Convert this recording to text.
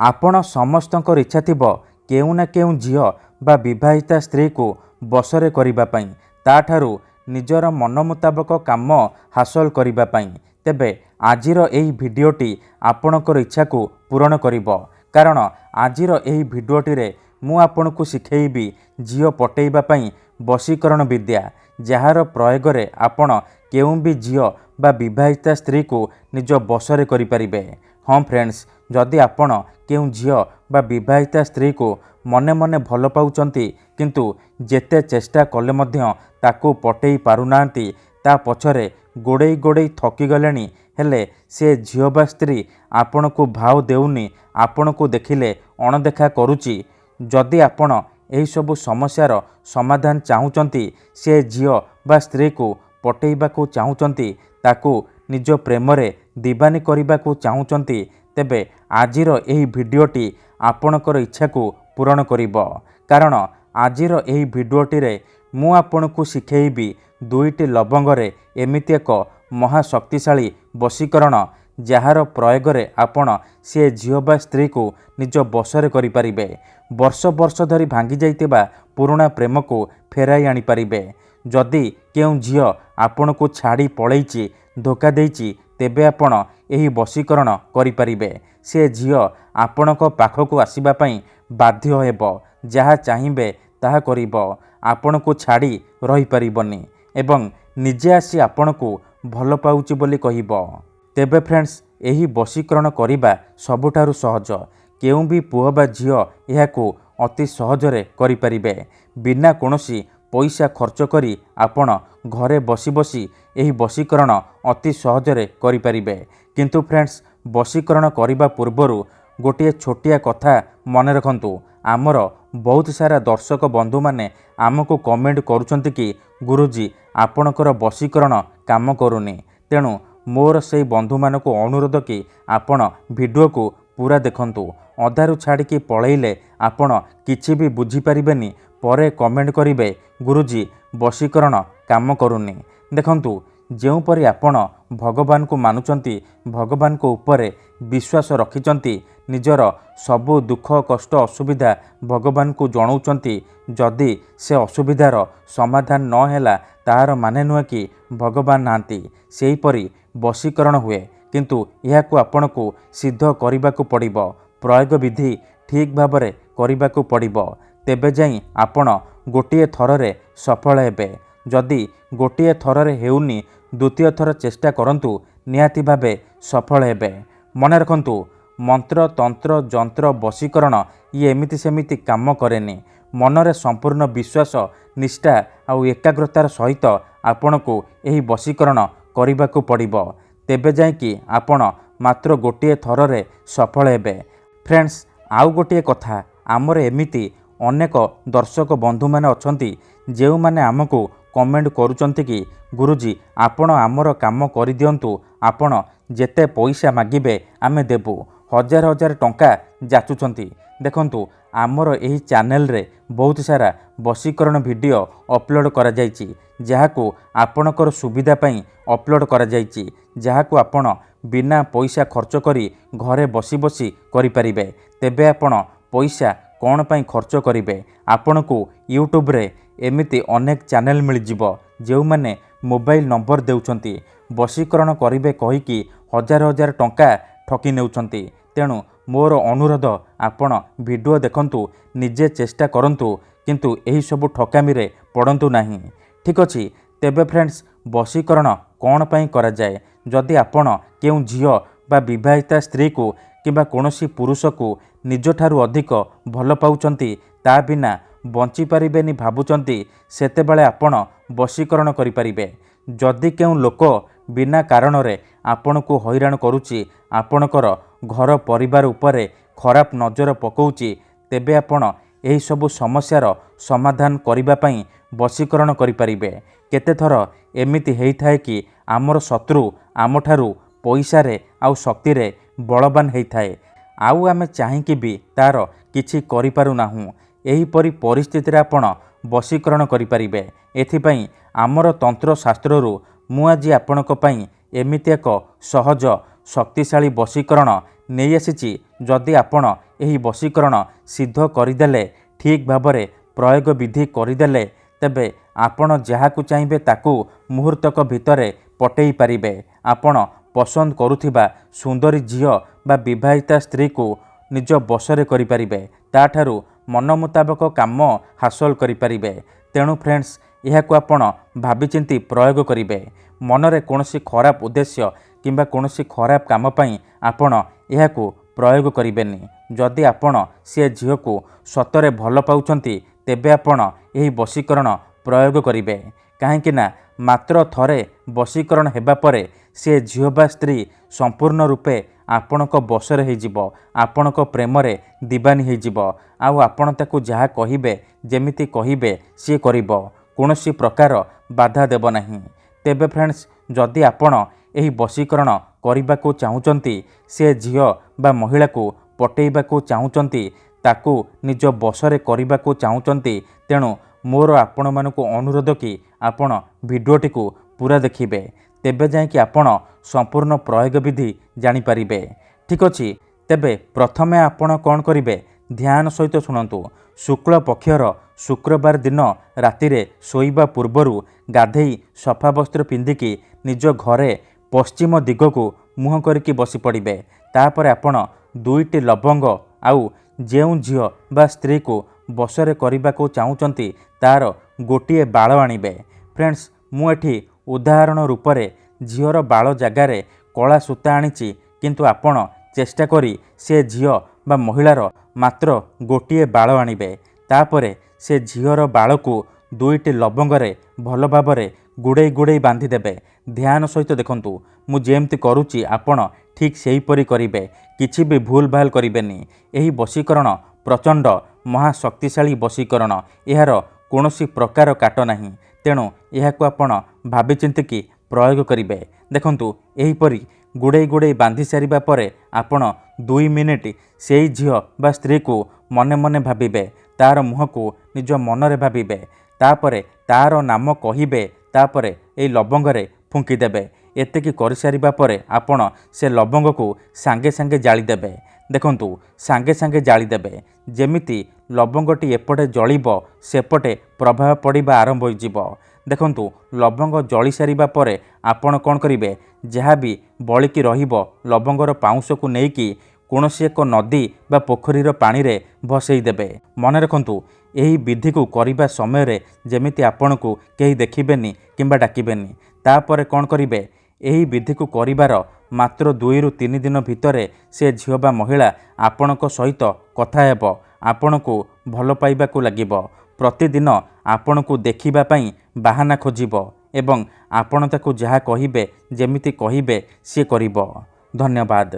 आपण समस्तଙ୍କର इच्छा थिबो केउ ना केउ झियो बा विवाहिता स्त्री को बसरे करिबा पई ताठारु निजर मन मुताबक काम हासिल करिबा पई। तेबे आजिर एही भिडियोटी आपणकर इच्छा को पूरण करिबो, कारण आजिर एही भिडियोटी रे मु आपनकु शिखेइबी झियो पटेइबा पई वशीकरण विद्या, जार प्रयोग रे आपण केउ भी झियो बा विवाहिता स्त्री को निज बसरे करि परिबे। हाँ फ्रेंड्स, जदि आपण केउ झियो बा विवाहिता स्त्री को मने मने भल पाउचंती किंतु जेते चेष्टा कले मध्य ताकू पटेई पारुनांती, ता पछरे गोड़ेई गोड़ेई थकी गलेनी, हेले से झियो बा स्त्री आपण को भाव देउनी, आपण को देखिले अणदेखा करुची। जदि आपण एही सबु समस्यार समाधान चाहुचंती, से झियो बा स्त्री को पटेइबाकू चाहुचंती, ताकू निज प्रेम रे दीवानी करिबाकू चाहुचंती, तेबे आजिर एही भिडियोटी आपणकर इच्छा को पूरण करिबो। कारण आजिर एही भिडियोटी रे मु आपनकू शिखेइबी दुईटी लवंग रे एमिति एक महाशक्तिशाली वशीकरण, जार प्रयोग रे आपण से झियो बा स्त्री को निज बसरे करि परिबे। वर्ष वर्ष धरी भांगी जाइतिबा पुराना प्रेम को फेराई आनी परिबे। जदि केउ झियो आपण को छाड़ी पळेइची, धोखा देइची, तेबे आपण एही वशीकरण करि परिबे। से झियो आपणक पाखकू आसीबा पई बाध्य हेबो, जहा चाहिबे ताहा करिबो, आपण को छाड़ी रही परिबनी एवं निजे आसी आपण को भल पाउची बोली कहिबो। तेबे फ्रेंड्स, एही वशीकरण करिबा सबुठारु सहज। केउ भी पुओ बा झियो एहाकू अति सहजरे करि परिबे। बिना कोनोसी पैसा खर्च करी आपण घरे बसी बसी एही वशीकरण अति सहजरे करि परिबे। किंतु फ्रेंड्स, वशीकरण करिबा पूर्वरु गोटे छोटिया कथा मने रखंतु। आमर बहुत सारा दर्शक बंधु माने आमको कमेंट करुछंती कि गुरुजी आपणकर वशीकरण काम करूनी, तेणु मोर से बंधु मानक अनुरोध कि आपण भिडियो को पूरा देखंतु। अधारु छाड़ी पळेइले आपण किछि भी बुझी परिबेनी, परे कमेंट करिवे गुरुजी वशीकरण काम करूनी। देखंतु, जेउपरि आपण भगवान को मानुचंती, भगवान को उपरे विश्वास रखिचंती, निजर सबु दुख कष्ट असुविधा भगवान को जणाउचंती, जदि से असुविधार समाधान न हेला तार माने नुहे कि भगवान नांती। सेहीपरि वशीकरण हुए, किंतु एहाकू आपणकू सिद्ध करिबाकू पड़िबो, प्रयोग विधि ठीक भाबरे करिबाकू पड़िबो। तेबे जाई आपण गोटिए थररे सफल हेबे। जदि गोटिए थररे हेउनी, द्वितीय थर चेष्टा करंतु, निहाती भाबे सफल हेबे। मने रखंतु, मंत्र तंत्र जंत्र वशीकरण ये एमिति सेमिति काम करेनी। मनरे संपूर्ण विश्वास निष्ठा आउ एकाग्रतार सहित आपणकू एही वशीकरण करिबाकू पड़िबो। तेबे जाई कि आपण मात्र गोटिए थररे सफल हेबे। फ्रेंड्स, आउ गोटिए कथा, आमर एमिति अनेक दर्शक बंधु माने अछंती जेउ माने आमको कमेंट करुचंती कि गुरुजी आपण आमर काम करि दियंतु, आपण जेते पैसा मागिबे आमे देबु। हजार हजार टंका जाचुचंती। देखंतु, आमर एही चैनल रे बहुत सारा वशीकरण वीडियो अपलोड करा जायछि, जहाकू आपणकर सुविधा पई अपलोड करा जायछि, जहाकू आपण बिना पैसा खर्च करी घरे बसी बसी करि परिबे। तेबे आपण पैसा कौन पाई खर्च करिवे? आपणकू यूट्यूब रे एमिति अनेक चैनल मिल जिवो, जेउ माने मोबाइल नंबर देउचंती, वशीकरण करिवे कहिकी हजार हजार टंका ठकी नेउचंती। तेणु मोर अनुरोध, आपण वीडियो देखंतु, निजे चेष्टा करंतु, किंतु एही सबु ठकामी रे पड़ंतु नाही। ठीक अछि। तेबे फ्रेंड्स, वशीकरण कौन पाई करा जाए? जदि आपण केउ झियो बा विवाहिता स्त्री को किबा कोनोसी पुरुष को निजठारु अधिक भल पाउचंती, ता बिना बंची पारिबेनी भाबुचंती, सेतेबेले आपण वशीकरण करि परिबे। जदि केउ लोक बिना कारण रे आपण को हैरान करूची, आपणकर घर परिवार उपरे खराब नजर पकाउची, तेबे आपण एही सबु समस्यार समाधान करिबा पई वशीकरण करि परिबे। केते थर एमिति हेई थाए कि आमर शत्रु आमठारु पैसा रे आउ शक्ति रे बलवान हेई थाए, आउ आमे चाहिकी भी तार किछि करि पारु नाहु। एही परि परिस्थिति रे आपण वशीकरण करि परिबे। एथिपई आमर तंत्र शास्त्ररु मु आज आपणक पई एमिति एक सहज शक्तिशाली वशीकरण ନେଇ ଆସିଛି। ଯଦି ଆପଣ ଏହି ବଶୀକରଣ ସିଦ୍ଧ କରିଦେଲେ, ଠିକ୍ ଭାବରେ ପ୍ରୟୋଗ ବିଧି କରିଦେଲେ, ତେବେ ଆପଣ ଯାହାକୁ ଚାହିଁବେ ତାକୁ ମୁହୂର୍ତ୍ତକ ଭିତରେ ପଟେଇ ପାରିବେ। ଆପଣ ପସନ୍ଦ କରୁଥିବା ସୁନ୍ଦରୀ ଝିଅ ବା ବିବାହିତା ସ୍ତ୍ରୀକୁ ନିଜ ବଶରେ କରିପାରିବେ। ତାଠାରୁ ମନ ମୁତାବକ କାମ ହାସଲ କରିପାରିବେ। ତେଣୁ ଫ୍ରେଣ୍ଡସ୍, ଏହାକୁ ଆପଣ ଭାବିଚିନ୍ତି ପ୍ରୟୋଗ କରିବେ। ମନରେ କୌଣସି ଖରାପ ଉଦ୍ଦେଶ୍ୟ କିମ୍ବା କୌଣସି ଖରାପ କାମ ପାଇଁ ଆପଣ ଏହାକୁ ପ୍ରୟୋଗ କରିବେନି। ଯଦି ଆପଣ ସେ ଝିଅକୁ ସତରେ ଭଲ ପାଉଛନ୍ତି, ତେବେ ଆପଣ ଏହି ବଶୀକରଣ ପ୍ରୟୋଗ କରିବେ। କାହିଁକି ନା ମାତ୍ର ଥରେ ବଶୀକରଣ ହେବା ପରେ ସେ ଝିଅ ବା ସ୍ତ୍ରୀ ସମ୍ପୂର୍ଣ୍ଣ ରୂପେ ଆପଣଙ୍କ ବଶରେ ହୋଇଯିବ, ଆପଣଙ୍କ ପ୍ରେମରେ ଦିବାନୀ ହୋଇଯିବ। ଆଉ ଆପଣ ତାକୁ ଯାହା କହିବେ, ଯେମିତି କହିବେ ସିଏ କରିବ, କୌଣସି ପ୍ରକାର ବାଧା ଦେବ ନାହିଁ। ତେବେ ଫ୍ରେଣ୍ଡସ୍, ଯଦି ଆପଣ ଏହି ବଶୀକରଣ କରିବାକୁ ଚାହୁଁଛନ୍ତି, ସେ ଝିଅ ବା ମହିଳାକୁ ପଟେଇବାକୁ ଚାହୁଁଛନ୍ତି, ତାକୁ ନିଜ ବଶରେ କରିବାକୁ ଚାହୁଁଛନ୍ତି, ତେଣୁ ମୋର ଆପଣମାନଙ୍କୁ ଅନୁରୋଧ କି ଆପଣ ଭିଡ଼ିଓଟିକୁ ପୁରା ଦେଖିବେ। ତେବେ ଯାଇକି ଆପଣ ସମ୍ପୂର୍ଣ୍ଣ ପ୍ରୟୋଗ ବିଧି ଜାଣିପାରିବେ। ଠିକ୍ ଅଛି। ତେବେ ପ୍ରଥମେ ଆପଣ କ'ଣ କରିବେ, ଧ୍ୟାନ ସହିତ ଶୁଣନ୍ତୁ। ଶୁକ୍ଳ ପକ୍ଷର ଶୁକ୍ରବାର ଦିନ ରାତିରେ ଶୋଇବା ପୂର୍ବରୁ ଗାଧେଇ ସଫା ବସ୍ତ୍ର ପିନ୍ଧିକି ନିଜ ଘରେ ପଶ୍ଚିମ ଦିଗକୁ ମୁହଁ କରିକି ବସି ପଡ଼ିବେ। ତାପରେ ଆପଣ 2ଟି ଲବଙ୍ଗ ଆଉ ଯେଉଁ ଝିଅ ବା ସ୍ତ୍ରୀକୁ ବଶରେ କରିବାକୁ ଚାହୁଁଛନ୍ତି ତାର ଗୋଟିଏ ବାଳ ଆଣିବେ। ଫ୍ରେଣ୍ଡସ୍, ମୁଁ ଏଠି ଉଦାହରଣ ରୂପରେ ଝିଅର ବାଳ ଜାଗାରେ କଳା ସୂତା ଆଣିଛି, କିନ୍ତୁ ଆପଣ ଚେଷ୍ଟା କରି ସେ ଝିଅ ବା ମହିଳାର ମାତ୍ର ଗୋଟିଏ ବାଳ ଆଣିବେ। ତାପରେ ସେ ଝିଅର ବାଳକୁ 2ଟି ଲବଙ୍ଗରେ ଭଲ ଭାବରେ ଗୁଡ଼େଇ ଗୁଡ଼େଇ ବାନ୍ଧିଦେବେ। ଧ୍ୟାନ ସହିତ ଦେଖନ୍ତୁ, ମୁଁ ଯେମିତି କରୁଛି ଆପଣ ଠିକ୍ ସେହିପରି କରିବେ। କିଛି ବି ଭୁଲ ଭାଲ କରିବେନି। ଏହି ବଶୀକରଣ ପ୍ରଚଣ୍ଡ ମହାଶକ୍ତିଶାଳୀ ବଶୀକରଣ। ଏହାର କୌଣସି ପ୍ରକାର କାଟ ନାହିଁ। ତେଣୁ ଏହାକୁ ଆପଣ ଭାବିଚିନ୍ତିକି ପ୍ରୟୋଗ କରିବେ। ଦେଖନ୍ତୁ, ଏହିପରି ଗୁଡ଼େଇ ଗୁଡ଼େଇ ବାନ୍ଧି ସାରିବା ପରେ ଆପଣ 2 ମିନିଟ୍ ସେଇ ଝିଅ ବା ସ୍ତ୍ରୀକୁ ମନେ ମନେ ଭାବିବେ। ତାର ମୁହଁକୁ ନିଜ ମନରେ ଭାବିବେ। ତାପରେ ତାର ନାମ କହିବେ। ତାପରେ ଏହି ଲବଙ୍ଗରେ ଫୁଙ୍କିଦେବେ। ଏତିକି କରିସାରିବା ପରେ ଆପଣ ସେ ଲବଙ୍ଗକୁ ସାଙ୍ଗେ ସାଙ୍ଗେ ଜାଳିଦେବେ। ଦେଖନ୍ତୁ, ସାଙ୍ଗେ ସାଙ୍ଗେ ଜାଳିଦେବେ। ଯେମିତି ଲବଙ୍ଗଟି ଏପଟେ ଜଳିବ, ସେପଟେ ପ୍ରଭାବ ପଡ଼ିବା ଆରମ୍ଭ ହୋଇଯିବ। ଦେଖନ୍ତୁ, ଲବଙ୍ଗ ଜଳି ସାରିବା ପରେ ଆପଣ କ'ଣ କରିବେ, ଯାହା ବି ବଳିକି ରହିବ ଲବଙ୍ଗର ପାଉଁଶକୁ ନେଇକି କୌଣସି ଏକ ନଦୀ ବା ପୋଖରୀର ପାଣିରେ ଭସେଇ ଦେବେ। ମନେ ରଖନ୍ତୁ, ଏହି ବିଧିକୁ କରିବା ସମୟରେ ଯେମିତି ଆପଣଙ୍କୁ କେହି ଦେଖିବେନି କିମ୍ବା ଡାକିବେନି। ତାପରେ କ'ଣ କରିବେ, ଏହି ବିଧିକୁ କରିବାର ମାତ୍ର 2ରୁ 3 ଦିନ ଭିତରେ ସେ ଝିଅ ବା ମହିଳା ଆପଣଙ୍କ ସହିତ କଥା ହେବ, ଆପଣଙ୍କୁ ଭଲ ପାଇବାକୁ ଲାଗିବ। ପ୍ରତିଦିନ ଆପଣଙ୍କୁ ଦେଖିବା ପାଇଁ ବାହାନା ଖୋଜିବ ଏବଂ ଆପଣ ତାକୁ ଯାହା କହିବେ, ଯେମିତି କହିବେ ସିଏ କରିବ। ଧନ୍ୟବାଦ।